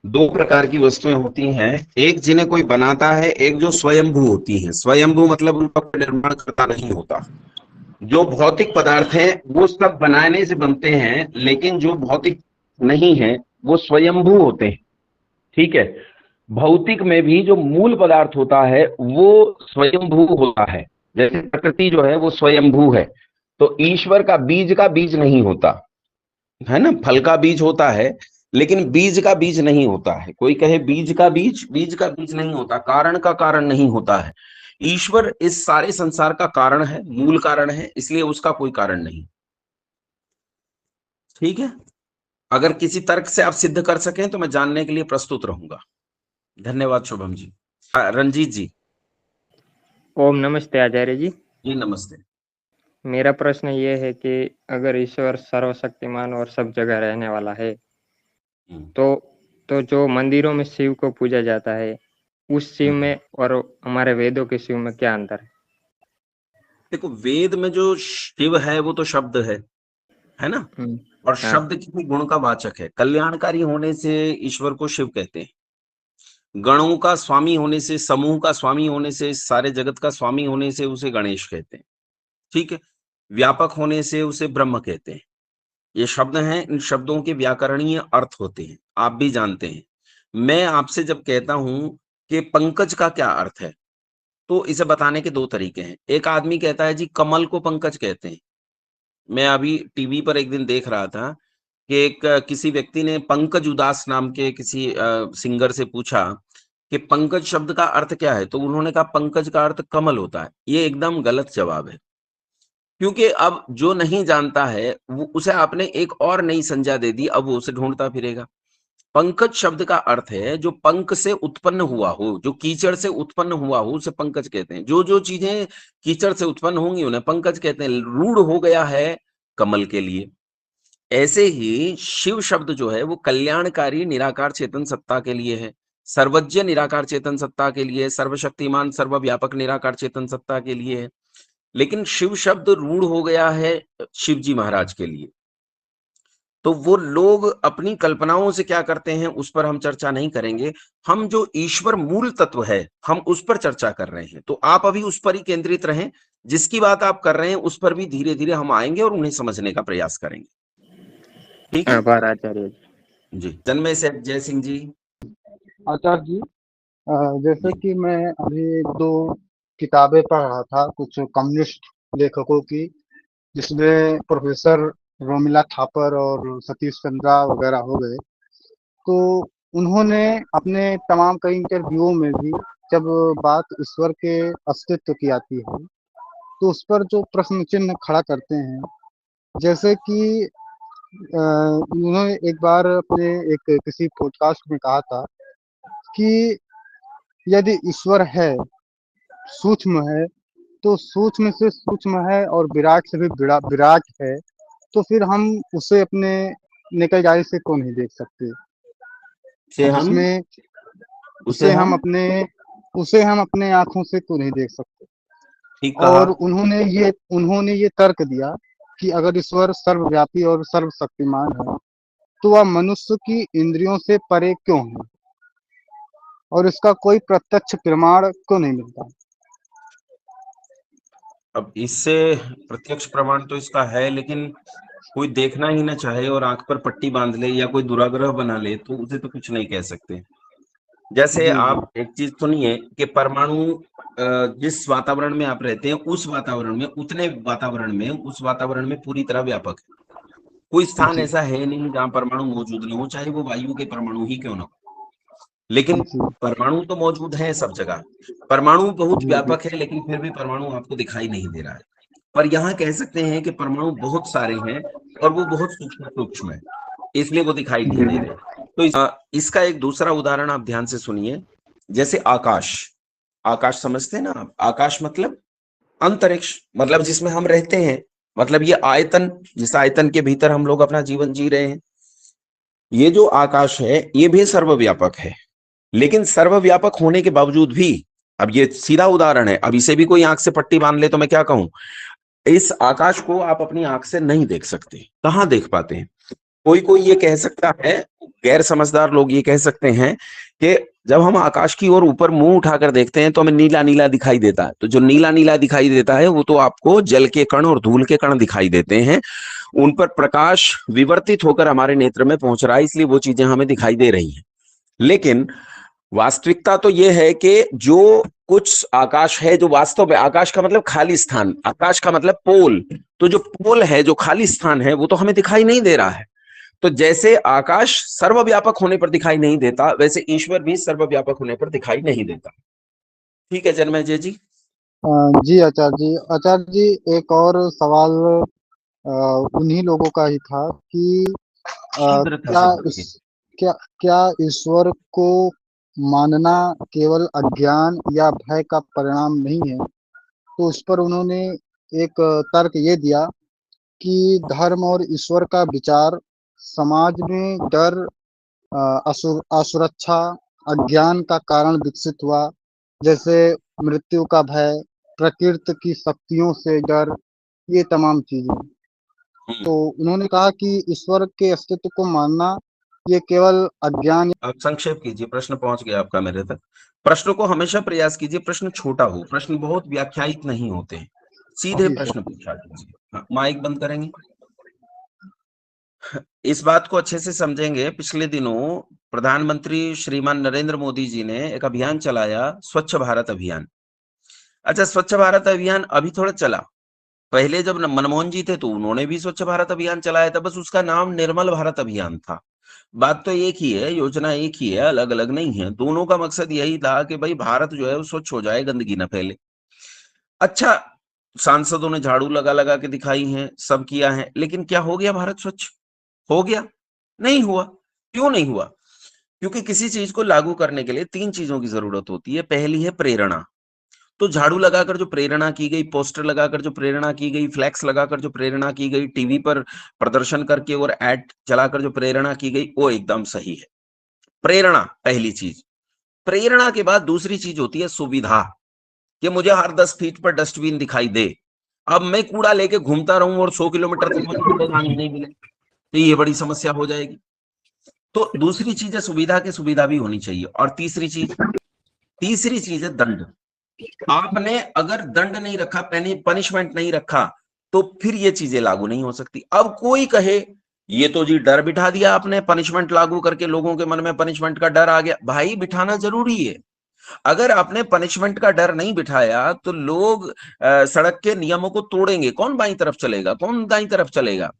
दो प्रकार की वस्तुएं होती हैं, एक जिन्हें कोई बनाता है, एक जो स्वयंभू होती हैं। स्वयंभू मतलब उनका कोई निर्माण करता नहीं होता। जो भौतिक पदार्थ हैं वो सब बनाने से बनते हैं, लेकिन जो भौतिक नहीं है वो स्वयंभू होते हैं। ठीक है। भौतिक में भी जो मूल पदार्थ होता है वो स्वयंभू होता है। जैसे प्रकृति जो है वो स्वयंभू है, तो ईश्वर का बीज नहीं होता है ना। फल का बीज होता है लेकिन बीज का बीज नहीं होता है। कोई कहे बीज का बीज नहीं होता, कारण का कारण नहीं होता है। ईश्वर इस सारे संसार का कारण है, मूल कारण है, इसलिए उसका कोई कारण नहीं। ठीक है। अगर किसी तर्क से आप सिद्ध कर सकें तो मैं जानने के लिए प्रस्तुत रहूंगा। धन्यवाद शुभम जी। रंजीत जी। ओम नमस्ते आचार्य जी। जी नमस्ते। मेरा प्रश्न ये है कि अगर ईश्वर सर्वशक्तिमान और सब जगह रहने वाला है तो जो मंदिरों में शिव को पूजा जाता है, उस शिव में और हमारे वेदों के शिव में क्या अंतर है? देखो, वेद में जो शिव है वो तो शब्द है ना। और शब्द किसी गुण का वाचक है। कल्याणकारी होने से ईश्वर को शिव कहते हैं। गणों का स्वामी होने से, समूह का स्वामी होने से, सारे जगत का स्वामी होने से उसे गणेश कहते हैं। ठीक है। व्यापक होने से उसे ब्रह्म कहते हैं। ये शब्द हैं, इन शब्दों के व्याकरणीय अर्थ होते हैं, आप भी जानते हैं। मैं आपसे जब कहता हूं कि पंकज का क्या अर्थ है, तो इसे बताने के दो तरीके हैं। एक आदमी कहता है जी कमल को पंकज कहते हैं। मैं अभी टीवी पर एक दिन देख रहा था कि किसी व्यक्ति ने पंकज उदास नाम के किसी सिंगर से पूछा कि पंकज शब्द का अर्थ क्या है, तो उन्होंने कहा पंकज का अर्थ कमल होता है। ये एकदम गलत जवाब है, क्योंकि अब जो नहीं जानता है वो उसे आपने एक और नई संज्ञा दे दी, अब वो उसे ढूंढता फिरेगा। पंकज शब्द का अर्थ है जो पंख से उत्पन्न हुआ हो, जो कीचड़ से उत्पन्न हुआ हो, उसे पंकज कहते हैं। जो जो चीजें कीचड़ से उत्पन्न होंगी उन्हें पंकज कहते हैं। रूढ़ हो गया है कमल के लिए। ऐसे ही शिव शब्द जो है वो कल्याणकारी निराकार चेतन सत्ता के लिए है, सर्वज्ञ निराकार चेतन सत्ता के लिए, सर्वशक्तिमान सर्वव्यापक निराकार चेतन सत्ता के लिए है। लेकिन शिव शब्द रूढ़ हो गया है शिव जी महाराज के लिए। तो वो लोग अपनी कल्पनाओं से क्या करते हैं उस पर हम चर्चा नहीं करेंगे। हम जो ईश्वर मूल तत्व है हम उस पर चर्चा कर रहे हैं, तो आप अभी उस पर ही केंद्रित रहें। जिसकी बात आप कर रहे हैं उस पर भी धीरे धीरे हम आएंगे और उन्हें समझने का प्रयास करेंगे। ठीक है। आभार आचार्य जी। तन्मय से जय सिंह जी। आचार्य जी, जैसे कि मैं अभी दो किताबें पढ़ रहा था कुछ कम्युनिस्ट लेखकों की, जिसमें प्रोफेसर रोमिला थापर और सतीश चंद्रा वगैरह हो गए। तो उन्होंने अपने तमाम कई इंटरव्यूओं में भी जब बात ईश्वर के अस्तित्व की आती है तो उस पर जो प्रश्न चिन्ह खड़ा करते हैं, जैसे कि उन्होंने एक बार अपने एक किसी पॉडकास्ट में कहा था कि यदि ईश्वर है, सूक्ष्म है, तो सूक्ष्म से सूक्ष्म है और विराट से भी विराट है, तो फिर हम उसे अपने निकल आई से क्यों नहीं देख सकते? उसमें उसे हम अपने आंखों से क्यों नहीं देख सकते? और उन्होंने ये तर्क दिया कि अगर ईश्वर सर्वव्यापी और सर्वशक्तिमान है तो वह मनुष्य की इंद्रियों से परे क्यों है और इसका कोई प्रत्यक्ष प्रमाण क्यों नहीं मिलता? अब इससे प्रत्यक्ष प्रमाण तो इसका है, लेकिन कोई देखना ही ना चाहे और आंख पर पट्टी बांध ले या कोई दुराग्रह बना ले तो उसे तो कुछ नहीं कह सकते। जैसे आप एक चीज सुनिए कि परमाणु जिस वातावरण में आप रहते हैं उस वातावरण में, उतने वातावरण में, उस वातावरण में पूरी तरह व्यापक है। कोई स्थान ऐसा है नहीं जहां परमाणु मौजूद न हो, चाहे वो वायु के परमाणु ही क्यों ना हो। लेकिन परमाणु तो मौजूद है सब जगह। परमाणु बहुत व्यापक है लेकिन फिर भी परमाणु आपको दिखाई नहीं दे रहा है। पर यहाँ कह सकते हैं कि परमाणु बहुत सारे हैं और वो बहुत सूक्ष्म है, इसलिए वो दिखाई नहीं दे रहे। तो इसका एक दूसरा उदाहरण आप ध्यान से सुनिए। जैसे आकाश समझते हैं ना आप? आकाश मतलब अंतरिक्ष, मतलब जिसमें हम रहते हैं, मतलब ये आयतन, जिस आयतन के भीतर हम लोग अपना जीवन जी रहे हैं। ये जो आकाश है ये भी सर्वव्यापक है, लेकिन सर्वव्यापक होने के बावजूद भी अब ये सीधा उदाहरण है, अब इसे भी कोई आंख से पट्टी बांध ले तो मैं क्या कहूं, इस आकाश को आप अपनी आंख से नहीं देख सकते, कहां देख पाते हैं। कोई कोई ये कह सकता है, गैर समझदार लोग ये कह सकते हैं कि जब हम आकाश की ओर ऊपर मुंह उठाकर देखते हैं तो हमें नीला नीला दिखाई देता है, तो जो नीला नीला दिखाई देता है वो तो आपको जल के कण और धूल के कण दिखाई देते हैं, उन पर प्रकाश विवर्तित होकर हमारे नेत्र में पहुंच रहा है, इसलिए वो चीजें हमें दिखाई दे रही हैं। लेकिन वास्तविकता तो ये है कि जो कुछ आकाश है, जो वास्तव में आकाश का मतलब खाली स्थान, आकाश का मतलब पोल, तो जो पोल है, जो खाली स्थान है, वो तो हमें दिखाई नहीं दे रहा है। तो जैसे आकाश सर्वव्यापक होने पर दिखाई नहीं देता, वैसे ईश्वर भी सर्वव्यापक होने पर दिखाई नहीं देता। ठीक है जन्मेजय जी। जी आचार्य जी। आचार्य जी, एक और सवाल उन्हीं लोगों का ही था कि शीघ्रता से बोलिए। क्या ईश्वर को मानना केवल अज्ञान या भय का परिणाम नहीं है? तो उस पर उन्होंने एक तर्क ये दिया कि धर्म और ईश्वर का विचार समाज में डर, असुरक्षा, अज्ञान का कारण विकसित हुआ, जैसे मृत्यु का भय, प्रकृति की शक्तियों से डर, ये तमाम चीजें। तो उन्होंने कहा कि ईश्वर के अस्तित्व को मानना ये केवल अज्ञान। आप संक्षेप कीजिए, प्रश्न पहुंच गया आपका मेरे तक। प्रश्न को हमेशा प्रयास कीजिए प्रश्न छोटा हो, प्रश्न बहुत व्याख्यायित नहीं होते हैं, सीधे जी प्रश्न पूछा कीजिए। हाँ, माइक बंद करेंगे। इस बात को अच्छे से समझेंगे, पिछले दिनों प्रधानमंत्री श्रीमान नरेंद्र मोदी जी ने एक अभियान चलाया, स्वच्छ भारत अभियान। अच्छा, स्वच्छ भारत अभियान अभी थोड़ा चला, पहले जब मनमोहन जी थे तो उन्होंने भी स्वच्छ भारत अभियान चलाया था, बस उसका नाम निर्मल भारत अभियान था। बात तो एक ही है, योजना एक ही है, अलग अलग नहीं है। दोनों का मकसद यही था कि भाई भारत जो है वो स्वच्छ हो जाए, गंदगी न फैले। अच्छा, सांसदों ने झाड़ू लगा लगा के दिखाई है, सब किया है, लेकिन क्या हो गया भारत स्वच्छ? हो गया? नहीं हुआ। क्यों नहीं हुआ? क्योंकि किसी चीज को लागू करने के लिए तीन चीजों की जरूरत होती है। पहली है प्रेरणा, तो झाड़ू लगाकर जो प्रेरणा की गई, पोस्टर लगाकर जो प्रेरणा की गई, फ्लैक्स लगाकर जो प्रेरणा की गई, टीवी पर प्रदर्शन करके और एड चलाकर जो प्रेरणा की गई, वो एकदम सही है। प्रेरणा पहली चीज। प्रेरणा के बाद दूसरी चीज होती है सुविधा, कि मुझे हर 10 फीट पर डस्टबिन दिखाई दे। अब मैं कूड़ा लेके घूमता रहूं और 100 किलोमीटर तक मुझे कूड़ेदान ही नहीं मिले, तो ये बड़ी समस्या हो जाएगी। तो दूसरी चीज है सुविधा, की सुविधा भी होनी चाहिए। और तीसरी चीज है दंड। आपने अगर दंड नहीं रखा, पनिशमेंट नहीं रखा, तो फिर ये चीजें लागू नहीं हो सकती। अब कोई कहे ये तो जी डर बिठा दिया आपने, पनिशमेंट लागू करके लोगों के मन में पनिशमेंट का डर आ गया। भाई बिठाना जरूरी है। अगर आपने पनिशमेंट का डर नहीं बिठाया तो लोग सड़क के नियमों को तोड़ेंगे। कौन बाईं तरफ चलेगा, कौन दाईं तरफ चलेगा,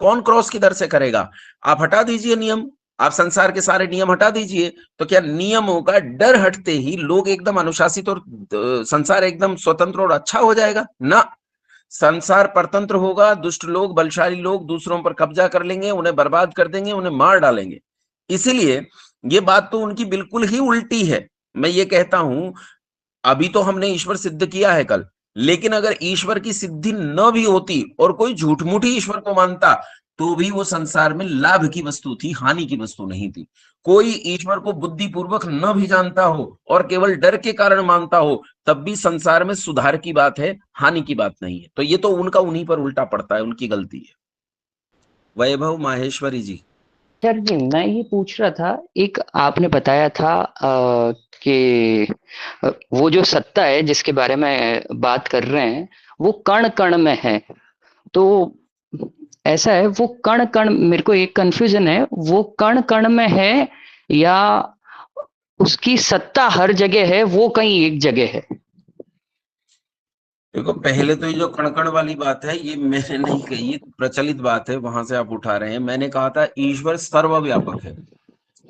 कौन क्रॉस किधर से करेगा? आप हटा दीजिए नियम, आप संसार के सारे नियम हटा दीजिए, तो क्या नियमों का डर हटते ही लोग एकदम अनुशासित और संसार एकदम स्वतंत्र और अच्छा हो जाएगा? ना, संसार परतंत्र होगा। दुष्ट लोग, बलशाली लोग दूसरों पर कब्जा कर लेंगे, उन्हें बर्बाद कर देंगे, उन्हें मार डालेंगे। इसीलिए ये बात तो उनकी बिल्कुल ही उल्टी है। मैं ये कहता हूं, अभी तो हमने ईश्वर सिद्ध किया है कल, लेकिन अगर ईश्वर की सिद्धि न भी होती और कोई झूठमूठी ईश्वर को मानता, तो भी वो संसार में लाभ की वस्तु थी, हानि की वस्तु नहीं थी। कोई ईश्वर को बुद्धिपूर्वक न भी जानता हो और केवल डर के कारण मानता हो, तब भी संसार में सुधार की बात है, हानि की बात नहीं है। तो ये तो उनका उन्हीं पर उल्टा पड़ता है, उनकी गलती है। वैभव माहेश्वरी जी। सर जी, मैं ये पूछ रहा था, एक आपने बताया था कि वो जो सत्ता है जिसके बारे में बात कर रहे हैं वो कण कण में है। तो ऐसा है, वो कण कण, मेरे को एक कंफ्यूजन है, वो कण कण में है या उसकी सत्ता हर जगह है, वो कहीं एक जगह है? देखो, पहले तो ये जो कण-कण वाली बात है ये मैंने नहीं कही, ये प्रचलित बात है, वहां से आप उठा रहे हैं। मैंने कहा था ईश्वर सर्वव्यापक है।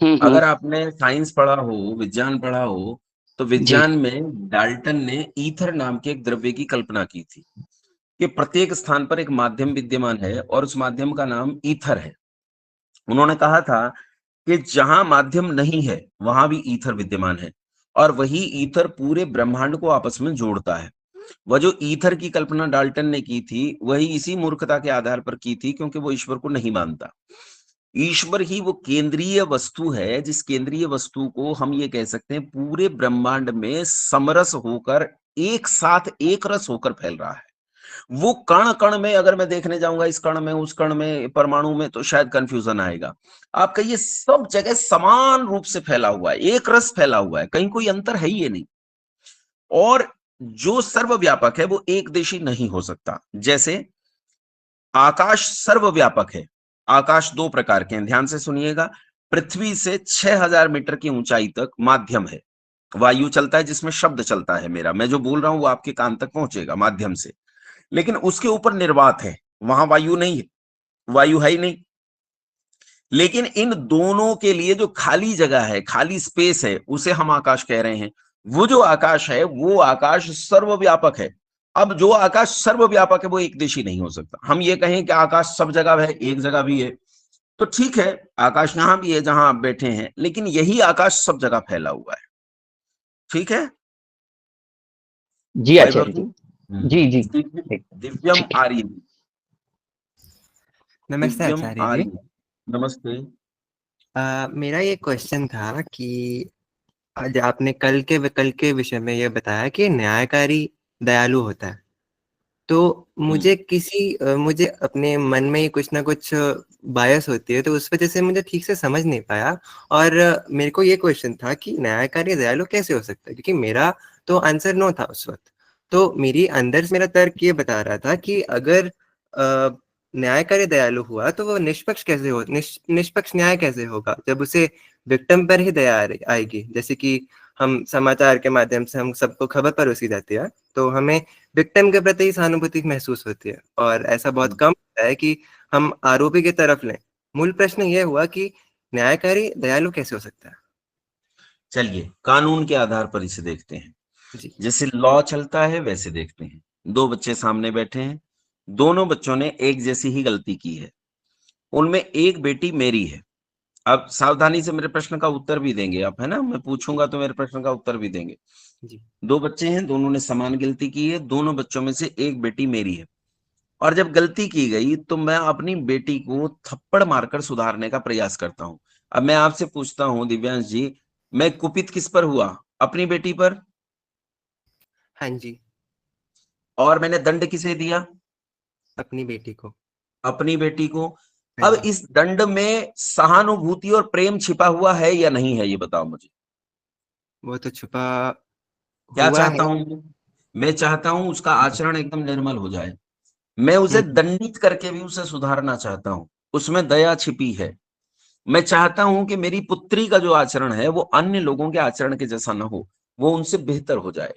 अगर आपने साइंस पढ़ा हो, विज्ञान पढ़ा हो, तो जी। विज्ञान में डाल्टन ने ईथर नाम के एक द्रव्य की कल्पना की थी कि प्रत्येक स्थान पर एक माध्यम विद्यमान है और उस माध्यम का नाम ईथर है। उन्होंने कहा था कि जहां माध्यम नहीं है वहां भी ईथर विद्यमान है, और वही ईथर पूरे ब्रह्मांड को आपस में जोड़ता है। वह जो ईथर की कल्पना डाल्टन ने की थी, वही इसी मूर्खता के आधार पर की थी, क्योंकि वो ईश्वर को नहीं मानता। ईश्वर ही वो केंद्रीय वस्तु है, जिस केंद्रीय वस्तु को हम ये कह सकते हैं पूरे ब्रह्मांड में समरस होकर, एक साथ एक रस होकर फैल रहा है। वो कण कण में अगर मैं देखने जाऊंगा, इस कण में, उस कण में, परमाणु में, तो शायद कंफ्यूजन आएगा। आपका ये सब जगह समान रूप से फैला हुआ है, एक रस फैला हुआ है, कहीं कोई अंतर है ही ये नहीं। और जो सर्वव्यापक है वो एक देशी नहीं हो सकता। जैसे आकाश सर्वव्यापक है। आकाश दो प्रकार के हैं, ध्यान से सुनिएगा। पृथ्वी से 6000 मीटर की ऊंचाई तक माध्यम है, वायु चलता है जिसमें शब्द चलता है, मेरा मैं जो बोल रहा हूं वो आपके कान तक पहुंचेगा माध्यम से। लेकिन उसके ऊपर निर्वात है, वहां वायु नहीं है, वायु है ही नहीं। लेकिन इन दोनों के लिए जो खाली जगह है, खाली स्पेस है, उसे हम आकाश कह रहे हैं। वो जो आकाश है वो आकाश सर्वव्यापक है। अब जो आकाश सर्वव्यापक है वो एक देशी नहीं हो सकता। हम ये कहें कि आकाश सब जगह है, एक जगह भी है, तो ठीक है, आकाश यहां भी है जहां आप बैठे हैं, लेकिन यही आकाश सब जगह फैला हुआ है। ठीक है जी आचार्य जी। जी जी दिव्यम आर्य, नमस्ते दिव्यम आचार्य जी। आर्य, नमस्ते। मेरा ये क्वेश्चन था कि आज आपने कल के विषय में ये बताया कि न्यायकारी दयालु होता है, तो मुझे अपने मन में ही कुछ ना कुछ बायस होती है, तो उस वजह से मुझे ठीक से समझ नहीं पाया। और मेरे को ये क्वेश्चन था कि न्यायकारी दयालु कैसे हो सकता है, क्योंकि मेरा तो आंसर नो था उस वक्त। तो मेरी अंदर से मेरा तर्क ये बता रहा था कि अगर न्यायकारी दयालु हुआ तो वो निष्पक्ष कैसे हो, निष्पक्ष न्याय कैसे होगा जब उसे विक्टिम पर ही दया आएगी। जैसे कि हम समाचार के माध्यम से हम सबको खबर परोसी जाती है, तो हमें विक्टिम के प्रति सहानुभूति महसूस होती है, और ऐसा बहुत कम होता है कि हम आरोपी की तरफ लें। मूल प्रश्न ये हुआ कि न्यायकारी दयालु कैसे हो सकता है। चलिए कानून के आधार पर इसे देखते हैं जी। जैसे लॉ चलता है वैसे देखते हैं। दो बच्चे सामने बैठे हैं, दोनों बच्चों ने एक जैसी ही गलती की है, उनमें एक बेटी मेरी है। अब सावधानी से मेरे प्रश्न का उत्तर भी देंगे आप, है ना, मैं पूछूंगा तो मेरे प्रश्न का उत्तर भी देंगे। जी। दो बच्चे हैं, दोनों ने समान गलती की है, दोनों बच्चों में से एक बेटी मेरी है, और जब गलती की गई तो मैं अपनी बेटी को थप्पड़ मारकर सुधारने का प्रयास करता हूं। अब मैं आपसे पूछता हूं दिव्यांश जी, मैं कुपित किस पर हुआ? अपनी बेटी पर। हाँ जी। और मैंने दंड किसे दिया? अपनी बेटी को। अपनी बेटी को। हाँ अब जी। इस दंड में सहानुभूति और प्रेम छिपा हुआ है या नहीं है, ये बताओ मुझे। वो तो छुपा क्या हुआ चाहता है। हूं मैं चाहता हूं उसका आचरण एकदम निर्मल हो जाए। मैं उसे हम्म। दंडित करके भी उसे सुधारना चाहता हूं, उसमें दया छिपी है। मैं चाहता हूं कि मेरी पुत्री का जो आचरण है वो अन्य लोगों के आचरण के जैसा ना हो, वो उनसे बेहतर हो जाए।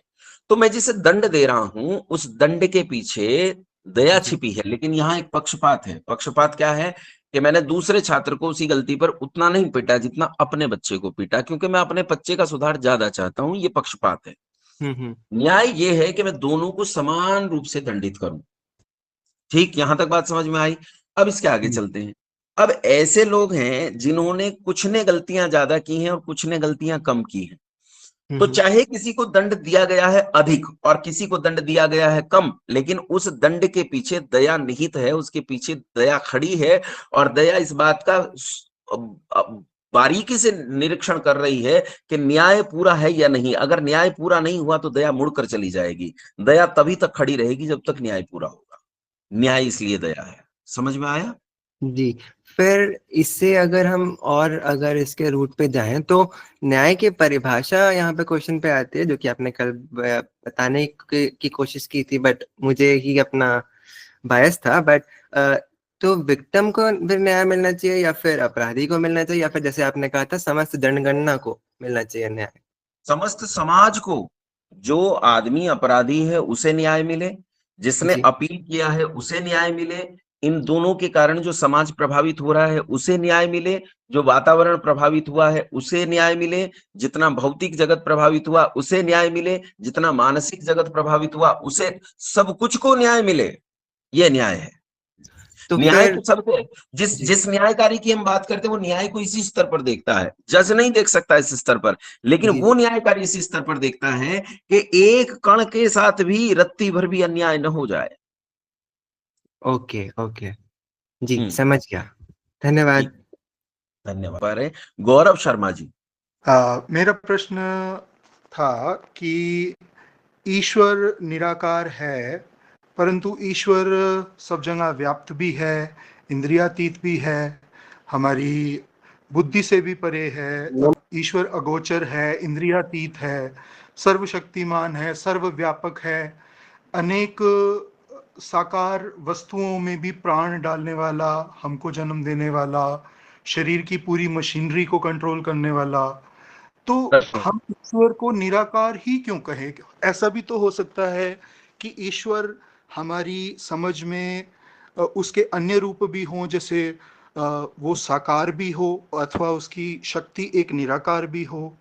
तो मैं जिसे दंड दे रहा हूं उस दंड के पीछे दया जी। छिपी है। लेकिन यहाँ एक पक्षपात है। पक्षपात क्या है कि मैंने दूसरे छात्र को उसी गलती पर उतना नहीं पीटा जितना अपने बच्चे को पीटा, क्योंकि मैं अपने बच्चे का सुधार ज्यादा चाहता हूं। ये पक्षपात है। न्याय ये है कि मैं दोनों को समान रूप से दंडित करूं। ठीक, यहां तक बात समझ में आई। अब इसके आगे चलते हैं। अब ऐसे लोग हैं जिन्होंने कुछ ने गलतियां ज्यादा की हैं और कुछ ने गलतियां कम की हैं, तो चाहे किसी को दंड दिया गया है अधिक और किसी को दंड दिया गया है कम, लेकिन उस दंड के पीछे दया निहित है, उसके पीछे दया खड़ी है। और दया इस बात का बारीकी से निरीक्षण कर रही है कि न्याय पूरा है या नहीं। अगर न्याय पूरा नहीं हुआ तो दया मुड़कर चली जाएगी। दया तभी तक खड़ी रहेगी जब तक न्याय पूरा होगा। न्याय इसलिए दया है। समझ में आया? जी। फिर इससे अगर इसके रूट पे जाएं तो न्याय की परिभाषा यहाँ पे क्वेश्चन पे आती है, जो कि आपने कल बताने की कोशिश की थी, बट मुझे ही अपना बायस था। बट तो विक्टिम को फिर न्याय मिलना चाहिए या फिर अपराधी को मिलना चाहिए, या फिर जैसे आपने कहा था समस्त जनगणना को मिलना चाहिए न्याय? समस्त समाज को। जो आदमी अपराधी है उसे न्याय मिले, जिसने जी। अपील किया है उसे न्याय मिले, इन दोनों के कारण जो समाज प्रभावित हो रहा है उसे न्याय मिले, जो वातावरण प्रभावित हुआ है उसे न्याय मिले, जितना भौतिक जगत प्रभावित हुआ उसे न्याय मिले, जितना मानसिक जगत प्रभावित हुआ उसे, सब कुछ को न्याय मिले। ये न्याय है। तो न्याय फिर तो सबको, जिस न्यायकारी की हम बात करते हैं वो न्याय को इसी स्तर पर देखता है। जज नहीं देख सकता इस स्तर पर, लेकिन जी। वो न्यायकारी इसी स्तर पर देखता है कि एक कण के साथ भी रत्ती भर भी अन्याय न हो जाए। ओके ओके, जी समझ गया। धन्यवाद। धन्यवाद। पर गौरव शर्मा जी। मेरा प्रश्न था कि ईश्वर निराकार है, परंतु ईश्वर सब जगह व्याप्त भी है, इंद्रियातीत भी है, हमारी बुद्धि से भी परे है। ईश्वर अगोचर है, इंद्रियातीत है, सर्वशक्तिमान है, सर्वव्यापक है, अनेक साकार वस्तुओं में भी प्राण डालने वाला, हमको जन्म देने वाला, शरीर की पूरी मशीनरी को कंट्रोल करने वाला। तो हम ईश्वर को निराकार ही क्यों कहें? ऐसा भी तो हो सकता है कि ईश्वर हमारी समझ में उसके अन्य रूप भी हों, जैसे वो साकार भी हो अथवा उसकी शक्ति एक निराकार भी हो।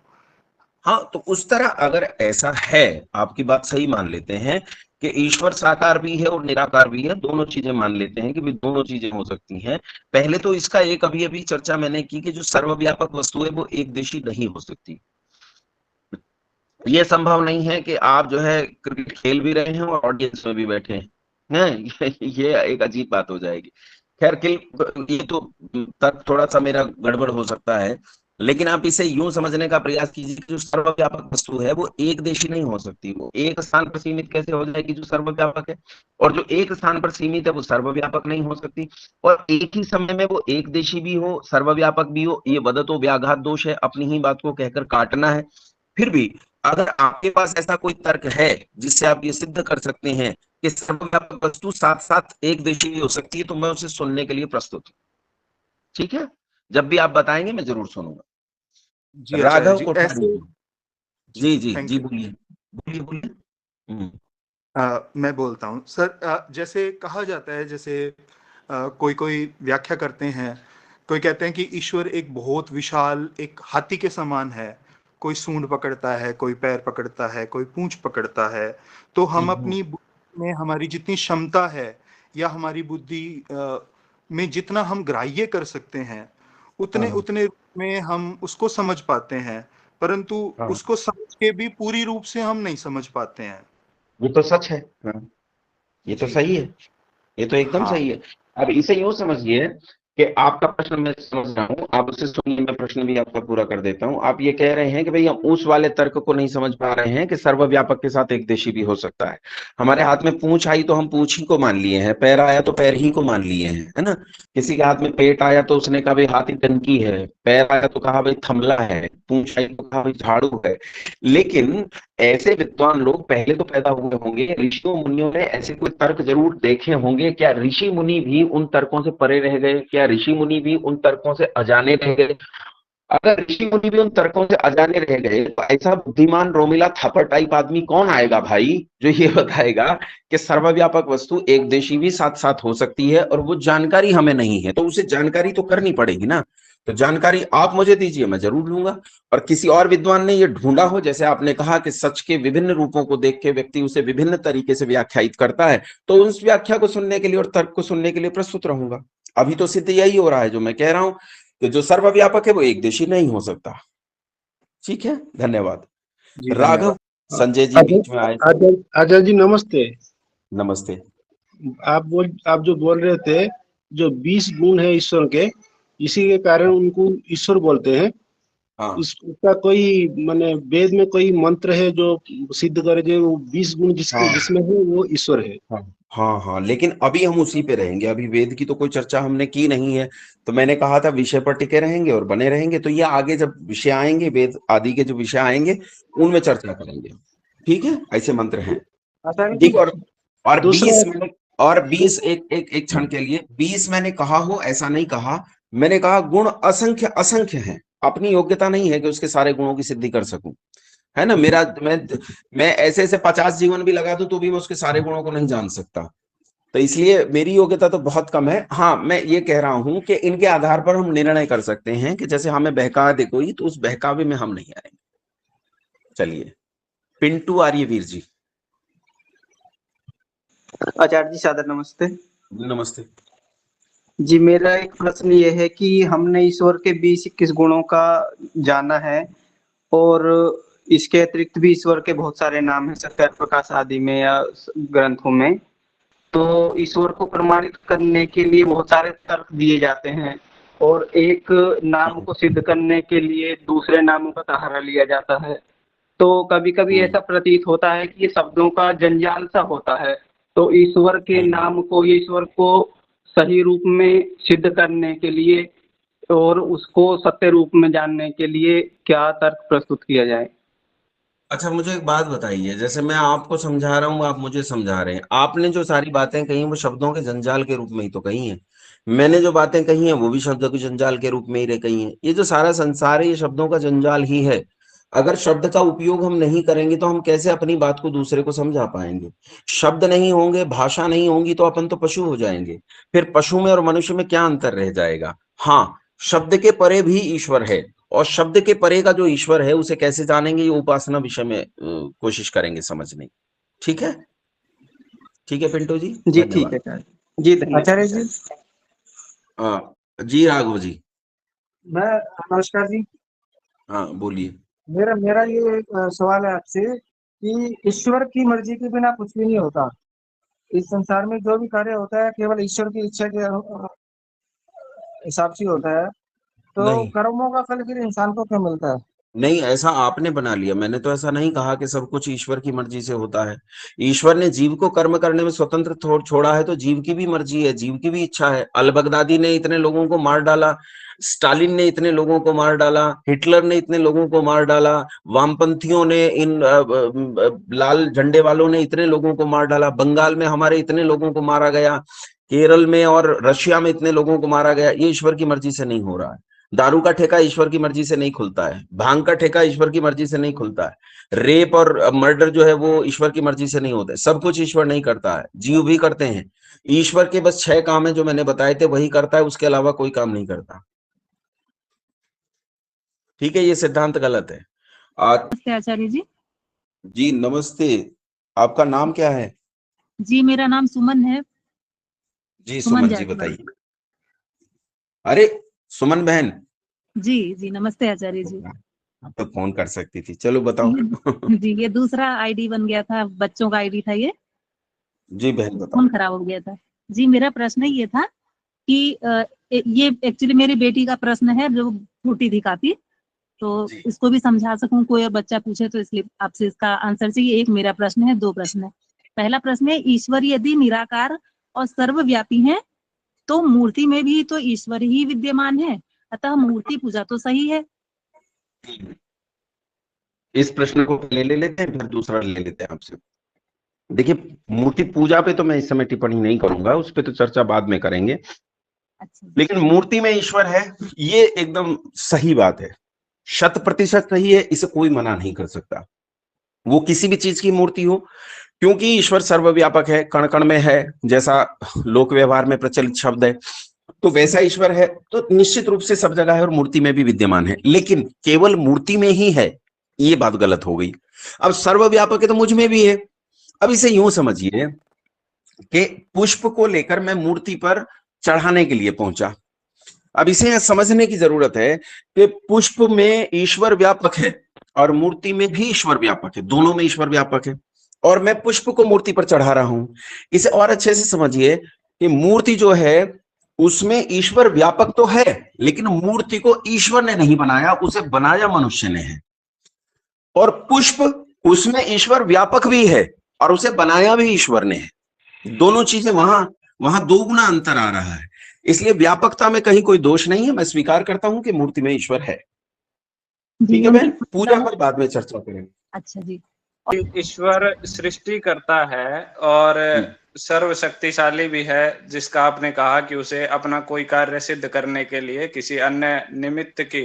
हाँ, तो उस तरह अगर ऐसा है, आपकी बात सही मान लेते हैं कि ईश्वर साकार भी है और निराकार भी है, दोनों चीजें मान लेते हैं कि भी दोनों चीजें हो सकती हैं। पहले तो इसका एक अभी अभी चर्चा मैंने की कि जो सर्वव्यापक वस्तु है वो एक देशी नहीं हो सकती। ये संभव नहीं है कि आप जो है क्रिकेट खेल भी रहे हैं और ऑडियंस में भी बैठे हैं, ये एक अजीब बात हो जाएगी। खैर, ये तो तक थोड़ा सा मेरा गड़बड़ हो सकता है, लेकिन आप इसे यूं समझने का प्रयास कीजिए कि जो सर्वव्यापक वस्तु है वो एक देशी नहीं हो सकती। वो एक स्थान पर सीमित कैसे हो जाएगी जो सर्वव्यापक है, और जो एक स्थान पर सीमित है वो सर्वव्यापक नहीं हो सकती। और एक ही समय में वो एक देशी भी हो, सर्वव्यापक भी हो, ये वदतो व्याघात दोष है, अपनी ही बात को कहकर काटना है। फिर भी अगर आपके पास ऐसा कोई तर्क है जिससे आप ये सिद्ध कर सकते हैं कि सर्वव्यापक वस्तु साथ साथ एक देशी भी हो सकती है, तो मैं उसे सुनने के लिए प्रस्तुत हूं। ठीक है, जब भी आप बताएंगे मैं जरूर सुनूंगा। जी राघव जी, कोठारी जी जी थैंक जी यू। बोलिए बोलिए बोलिए। मैं बोलता हूँ सर। जैसे कहा जाता है, जैसे कोई कोई व्याख्या करते हैं, कोई कहते हैं कि ईश्वर एक बहुत विशाल एक हाथी के समान है, कोई सूंड पकड़ता है, कोई पैर पकड़ता है, कोई पूंछ पकड़ता है। तो हम अपनी बुद्धि में हमारी जितनी क्षमता है या हमारी बुद्धि में जितना हम ग्राह्य कर सकते हैं, उतने उतने रूप में हम उसको समझ पाते हैं, परंतु उसको समझ के भी पूरी रूप से हम नहीं समझ पाते हैं। ये तो सच है। ये तो सही है, ये तो एकदम सही है। अब इसे यूं समझिए कि आपका प्रश्न मैं समझ रहा हूं, आप उसे सुनिए, मैं प्रश्न भी आपका पूरा कर देता हूं। आप ये कह रहे हैं कि भाई हम उस वाले तर्क को नहीं समझ पा रहे हैं कि सर्वव्यापक के साथ एक देशी भी हो सकता है। हमारे हाथ में पूंछ आई तो हम पूंछ ही को मान लिए हैं, पैर आया तो पैर ही को मान लिए हैं, है ना। किसी के हाथ में पेट आया तो उसने कहा भाई हाथी टंकी है, पैर आया तो कहा भाई थमला है, पूंछ आई तो कहा भाई झाड़ू है। लेकिन ऐसे विद्वान लोग पहले तो पैदा हुए होंगे, ऋषियों मुनियों ने ऐसे कोई तर्क जरूर देखे होंगे। क्या ऋषि मुनि भी उन तर्कों से परे रह गए? क्या ऋषि मुनि भी उन तर्कों से अजाने रह गए? अगर ऋषि मुनि भी उन तर्कों से अजाने रह गए तो ऐसा बुद्धिमान रोमिला थापर टाइप आदमी कौन आएगा भाई, जो ये बताएगा कि सर्वव्यापक वस्तु एक देशी भी साथ साथ हो सकती है, और वो जानकारी हमें नहीं है। तो उसे जानकारी तो करनी पड़ेगी ना। तो जानकारी आप मुझे दीजिए, मैं जरूर लूंगा। और किसी और विद्वान ने ये ढूंढा हो, जैसे आपने कहा कि सच के विभिन्न रूपों को देख के व्यक्ति उसे विभिन्न तरीके से व्याख्यायित करता है, तो उस व्याख्या को सुनने के लिए और तर्क को सुनने के लिए प्रस्तुत रहूंगा। अभी तो सिद्ध यही हो रहा है जो मैं कह रहा हूं कि जो सर्वव्यापक है वो एक देशी नहीं हो सकता। ठीक है, धन्यवाद। राघव संजय जी बीच में आए। आचार्य जी नमस्ते। नमस्ते। आप जो बोल रहे थे, जो 20 गुण है ईश्वर के, इसी के कारण उनको ईश्वर बोलते हैं। उसका कोई माने वेद में कोई मंत्र है जो सिद्ध करे जो 20 गुण जिसमें है वो ईश्वर है? हाँ, लेकिन अभी हम उसी पे रहेंगे। अभी वेद की तो कोई चर्चा हमने की नहीं है, तो मैंने कहा था विषय पर टिके रहेंगे और बने रहेंगे। तो ये आगे जब विषय आएंगे, वेद आदि के जो विषय आएंगे उनमें चर्चा करेंगे। ठीक है, ऐसे मंत्र हैं। ठीक। और 20 मैंने, और 20 एक क्षण के लिए 20 मैंने कहा हो ऐसा नहीं कहा। मैंने कहा गुण असंख्य असंख्य हैं, अपनी योग्यता नहीं है कि उसके सारे गुणों की सिद्धि कर सकूं, है ना। मैं ऐसे 50 जीवन भी लगा दूं तो भी मैं उसके सारे गुणों को नहीं जान सकता। तो इसलिए मेरी योग्यता तो बहुत कम है। हाँ, मैं ये कह रहा हूं कि इनके आधार पर हम निर्णय कर सकते हैं कि जैसे हमें बहका दे कोई, तो उस बहकावे में हम नहीं आएंगे। चलिए, पिंटू आर्यवीर जी। आचार्य जी सादर नमस्ते। नमस्ते जी, मेरा एक प्रश्न ये है कि हमने ईश्वर के 20-21 गुणों का जाना है, और इसके अतिरिक्त भी ईश्वर के बहुत सारे नाम हैं सत्यार्थ प्रकाश आदि में या ग्रंथों में। तो ईश्वर को प्रमाणित करने के लिए बहुत सारे तर्क दिए जाते हैं, और एक नाम को सिद्ध करने के लिए दूसरे नामों का सहारा लिया जाता है। तो कभी कभी ऐसा प्रतीत होता है कि ये शब्दों का जंजाल सा होता है। तो ईश्वर के नाम को, ईश्वर को सही रूप में सिद्ध करने के लिए और उसको सत्य रूप में जानने के लिए क्या तर्क प्रस्तुत किया जाए? अच्छा, मुझे एक बात बताइए, जैसे मैं आपको समझा रहा हूँ, आप मुझे समझा रहे हैं, आपने जो सारी बातें कही वो शब्दों के जंजाल के रूप में ही तो कही हैं। मैंने जो बातें कही हैं वो भी शब्दों के जंजाल के रूप में ही रह कही हैं। ये जो सारा संसार है ये शब्दों का जंजाल ही है। अगर शब्द का उपयोग हम नहीं करेंगे तो हम कैसे अपनी बात को दूसरे को समझा पाएंगे? शब्द नहीं होंगे, भाषा नहीं होंगी तो अपन तो पशु हो जाएंगे। फिर पशु में और मनुष्य में क्या अंतर रह जाएगा? हाँ, शब्द के परे भी ईश्वर है, और शब्द के परे का जो ईश्वर है उसे कैसे जानेंगे, ये उपासना विषय में कोशिश करेंगे समझने की। ठीक है, ठीक है पिंटू जी, जी ठीक है धन्यवाद। जी, धन्यवाद आचार्य जी, जी राघव जी। मैं नमस्कार जी। हाँ बोलिए। मेरा मेरा ये एक सवाल है आपसे कि ईश्वर की मर्जी के बिना कुछ भी नहीं होता। इस संसार में जो भी कार्य होता है केवल ईश्वर की इच्छा के हिसाब से होता है। तो नहीं कर्मों का फल फिर इंसान को क्यों मिलता है? नहीं, ऐसा आपने बना लिया, मैंने तो ऐसा नहीं कहा कि सब कुछ ईश्वर की मर्जी से होता है। ईश्वर ने जीव को कर्म करने में स्वतंत्र छोड़ा है, तो जीव की भी मर्जी है, जीव की भी इच्छा है। अल बगदादी ने इतने लोगों को मार डाला, स्टालिन ने इतने लोगों को मार डाला, हिटलर ने इतने लोगों को मार डाला, वामपंथियों ने, इन लाल झंडे वालों ने इतने लोगों को मार डाला, बंगाल में हमारे इतने लोगों को मारा गया, केरल में और रशिया में इतने लोगों को मारा गया। ये ईश्वर की मर्जी से नहीं हो रहा है। दारू का ठेका ईश्वर की मर्जी से नहीं खुलता है, भांग का ठेका ईश्वर की मर्जी से नहीं खुलता है, रेप और मर्डर जो है वो ईश्वर की मर्जी से नहीं होता है। सब कुछ ईश्वर नहीं करता है, जीव भी करते हैं। ईश्वर के बस 6 काम है जो मैंने बताए थे वही करता है, उसके अलावा कोई काम नहीं करता। ठीक है, ये सिद्धांत गलत है। नमस्ते आचार्य जी। जी नमस्ते, आपका नाम क्या है? जी मेरा नाम सुमन है। जी सुमन जी बताइए। अरे सुमन बहन। जी जी नमस्ते आचार्य जी। आप तो फोन कर सकती थी, चलो बताओ। जी ये दूसरा आईडी बन गया था, बच्चों का आईडी था ये। जी बहन बताओ। फोन खराब हो गया था। जी मेरा प्रश्न ये था कि ये एक्चुअली मेरी बेटी का प्रश्न है जो छोटी थी काफी, तो इसको भी समझा सकूं, कोई और बच्चा पूछे तो इसलिए आपसे इसका आंसर चाहिए। एक मेरा प्रश्न है, 2 प्रश्न है। पहला प्रश्न है, ईश्वर यदि निराकार और सर्वव्यापी है तो मूर्ति में भी तो ईश्वर ही विद्यमान है, अतः मूर्ति पूजा तो सही है। इस प्रश्न को पहले ले लेते हैं, फिर दूसरा ले लेते हैं आपसे। देखिए, मूर्ति पूजा पे तो मैं इस समय टिप्पणी नहीं करूंगा, उस पे तो चर्चा बाद में करेंगे। अच्छा। लेकिन मूर्ति में ईश्वर है, ये एकदम सही बात है, 100% सही है, इसे कोई मना नहीं कर सकता। वो किसी भी चीज की मूर्ति हो, क्योंकि ईश्वर सर्वव्यापक है, कण कण में है, जैसा लोक व्यवहार में प्रचलित शब्द है, तो वैसा ईश्वर है, तो निश्चित रूप से सब जगह है और मूर्ति में भी विद्यमान है। लेकिन केवल मूर्ति में ही है, ये बात गलत हो गई। अब सर्वव्यापक है तो मुझ में भी है। अब इसे यूं समझिए कि पुष्प को लेकर मैं मूर्ति पर चढ़ाने के लिए पहुंचा। अब इसे यहां समझने की जरूरत है कि पुष्प में ईश्वर व्यापक है और मूर्ति में भी ईश्वर व्यापक है, दोनों में ईश्वर व्यापक है, और मैं पुष्प को मूर्ति पर चढ़ा रहा हूं। इसे और अच्छे से समझिए कि मूर्ति जो है उसमें ईश्वर व्यापक तो है, लेकिन मूर्ति को ईश्वर ने नहीं बनाया, उसे बनाया मनुष्य ने है। और पुष्प, उसमें ईश्वर व्यापक भी है और उसे बनाया भी ईश्वर ने है। दोनों चीजें वहां 2 गुना अंतर आ रहा है। इसलिए व्यापकता में कहीं कोई दोष नहीं है, मैं स्वीकार करता हूं कि मूर्ति में ईश्वर है। ठीक है बहन, पूजा पर बाद में चर्चा करेंगे। अच्छा जी। ईश्वर सृष्टि करता है और सर्वशक्तिशाली भी है, जिसका आपने कहा कि उसे अपना कोई कार्य सिद्ध करने के लिए किसी अन्य निमित्त की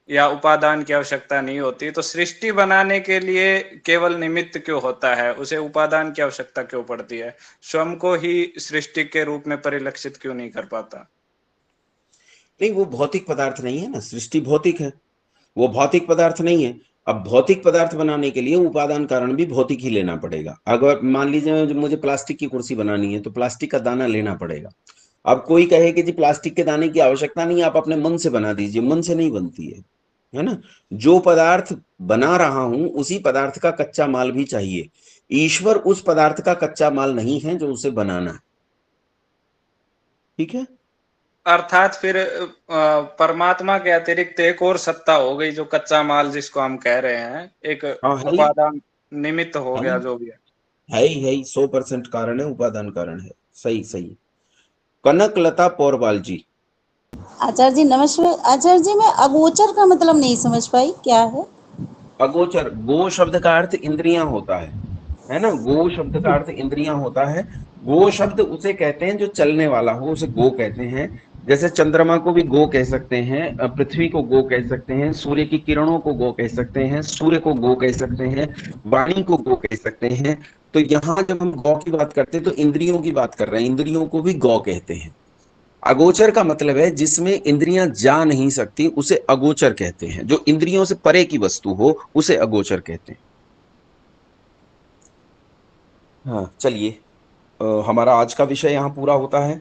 या उपादान की आवश्यकता नहीं होती। तो सृष्टि बनाने के लिए केवल निमित्त क्यों होता है, उसे उपादान की आवश्यकता क्यों पड़ती है? स्वयं को ही सृष्टि के रूप में परिलक्षित क्यों नहीं कर पाता? नहीं, वो भौतिक पदार्थ नहीं है ना, सृष्टि भौतिक है, वो भौतिक पदार्थ नहीं है। अब भौतिक पदार्थ बनाने के लिए उपादान कारण भी भौतिक ही लेना पड़ेगा। अगर मान लीजिए मुझे प्लास्टिक की कुर्सी बनानी है तो प्लास्टिक का दाना लेना पड़ेगा। अब कोई कहे कि जी प्लास्टिक के दाने की आवश्यकता नहीं, आप अपने मन से बना दीजिए, मन से नहीं बनती है ना। जो पदार्थ बना रहा हूं उसी पदार्थ का कच्चा माल भी चाहिए। ईश्वर उस पदार्थ का कच्चा माल नहीं है जो उसे बनाना है। ठीक है, अर्थात फिर परमात्मा के अतिरिक्त एक और सत्ता हो गई जो कच्चा माल जिसको हम कह रहे हैं, एक हाँ है ही, उपादान निमित्त हो है गया ही, जो भी है। है ही 100% कारण है, उपादान कारण है। सही सही। कनकलता पौरवाल जी। आचार्य जी नमस्कार। आचार्य जी, मैं अगोचर का मतलब नहीं समझ पाई, क्या है? अगोचर, गो शब्द का अर्थ इंद्रियां होता है ना। गो शब्द का अर्थ इंद्रियां होता है। गो शब्द उसे कहते हैं जो चलने वाला हो, उसे गो कहते हैं। जैसे चंद्रमा को भी गो कह सकते हैं, पृथ्वी को गो कह सकते हैं, सूर्य की किरणों को गो कह सकते हैं, सूर्य को गो कह सकते हैं, वाणी को गो कह सकते हैं। तो यहाँ जब हम गौ की बात करते हैं तो इंद्रियों की बात कर रहे हैं, इंद्रियों को भी गौ कहते हैं। अगोचर का मतलब है जिसमें इंद्रियां जा नहीं सकती, उसे अगोचर कहते हैं। जो इंद्रियों से परे की वस्तु हो उसे अगोचर कहते हैं। हाँ चलिए, हमारा आज का विषय यहाँ पूरा होता है।